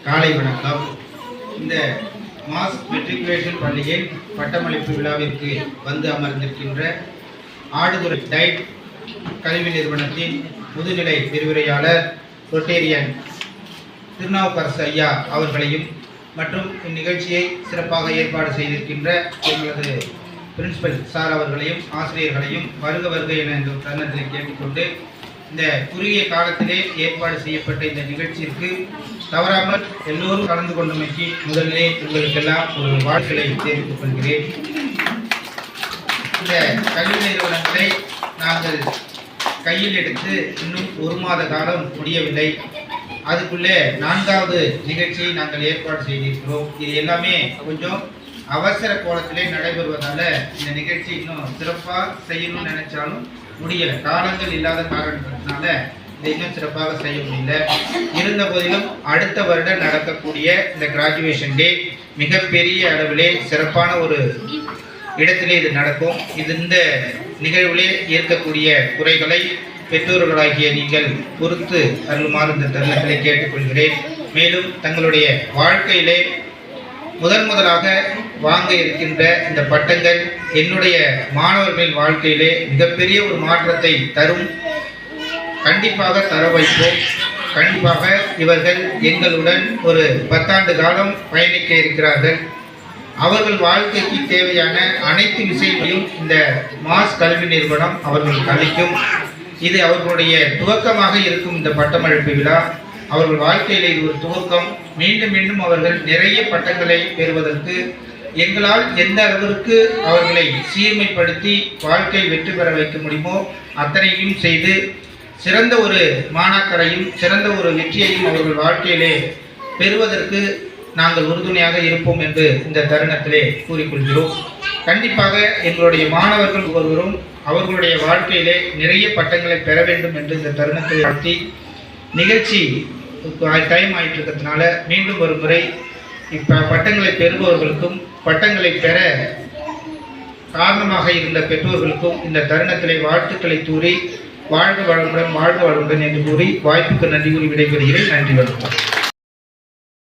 காலை வணக்கம். இந்த மாஸ் மெட்ரிகுலேஷன் பள்ளியின் பட்டமளிப்பு விழாவிற்கு வந்து அமர்ந்திருக்கின்ற ஆடுதுறை டைட் கல்வி நிறுவனத்தின் முதுநிலை விரிவுரையாளர் ரொட்டேரியன் திருநாவுக்கரசு ஐயா அவர்களையும் மற்றும் இந்நிகழ்ச்சியை சிறப்பாக ஏற்பாடு செய்திருக்கின்ற எங்களது பிரின்சிபல் சார் அவர்களையும் ஆசிரியர்களையும் வருக வருக என இந்த தருணத்தில் கேட்டுக்கொண்டு, இந்த குறுகிய காலத்திலே ஏற்பாடு செய்யப்பட்ட இந்த நிகழ்ச்சிக்கு தவறாமல் எல்லோரும் கலந்து கொண்டமைக்கு முதலிலே உங்களுக்கெல்லாம் ஒரு வாழ்த்துக்களை தெரிவித்துக் கொள்கிறேன். இந்த கல்வி நிறுவனங்களை நாங்கள் கையில் எடுத்து இன்னும் ஒரு மாத காலம் முடியவில்லை. அதுக்குள்ளே 4வது நிகழ்ச்சியை நாங்கள் ஏற்பாடு செய்திருக்கிறோம். இது எல்லாமே கொஞ்சம் அவசர கோலத்திலே நடைபெறுவதால இந்த நிகழ்ச்சி இன்னும் சிறப்பாக செய்யணும்னு நினைச்சாலும் முடியலை. காலங்கள் இல்லாத காரணத்தினால இதை இன்னும் சிறப்பாக செய்ய முடியல. இருந்த போதிலும் அடுத்த வருடம் நடக்கக்கூடிய இந்த கிராஜுவேஷன் டே மிகப்பெரிய அளவிலே சிறப்பான ஒரு இடத்திலே இது நடக்கும். இந்த நிகழ்விலே இருக்கக்கூடிய குறைகளை பெற்றோர்களாகிய நீங்கள் பொறுத்து அருளுமாறு இந்த தருணத்திலே கேட்டுக்கொள்கிறேன். மேலும் தங்களுடைய வாழ்க்கையிலே முதலாக வாங்க இருக்கின்ற இந்த பட்டங்கள் என்னுடைய மாணவர்களின் வாழ்க்கையிலே மிகப்பெரிய ஒரு மாற்றத்தை தரும். கண்டிப்பாக தர வைப்போம். கண்டிப்பாக இவர்கள் எங்களுடன் ஒரு 10 ஆண்டு காலம் பயணிக்க இருக்கிறார்கள். அவர்கள் வாழ்க்கைக்கு தேவையான அனைத்து விஷயங்களையும் இந்த மாஸ் கல்வி நிறுவனம் அவர்களுக்கு அளிக்கும். இது அவர்களுடைய துவக்கமாக இருக்கும். இந்த பட்டமளிப்பு விழா அவர்கள் வாழ்க்கையில் இது ஒரு துவக்கம். மீண்டும் மீண்டும் அவர்கள் நிறைய பட்டங்களை பெறுவதற்கு எங்களால் எந்த அளவிற்கு அவர்களை சீர்மைப்படுத்தி வாழ்க்கையில் வெற்றி பெற வைக்க முடியுமோ அத்தனையும் செய்து சிறந்த ஒரு மாணாக்கரையும் சிறந்த ஒரு வெற்றியையும் அவர்கள் வாழ்க்கையிலே பெறுவதற்கு நாங்கள் உறுதுணையாக இருப்போம் என்று இந்த தருணத்திலே கூறிக்கொள்கிறோம். கண்டிப்பாக எங்களுடைய மாணவர்கள் ஒவ்வொருவரும் அவர்களுடைய வாழ்க்கையிலே நிறைய பட்டங்களை பெற வேண்டும் என்று இந்த தருணத்தை வாழ்த்தி, நிகழ்ச்சி டைம் ஆயிட்டு இருக்கிறதுனால மீண்டும் ஒரு முறை இப்போ பட்டங்களை பெறுபவர்களுக்கும் பட்டங்களை பெற காரணமாக இருந்த பெற்றோர்களுக்கும் இந்த தருணத்திலே வாழ்த்துக்களை கூறி வாழ்க வளமுடன் வாழ்க வளமுடன் என்று கூறி வாய்ப்புக்கு நன்றி கூறி விடைபெறுகிறேன். நன்றி வணக்கம்.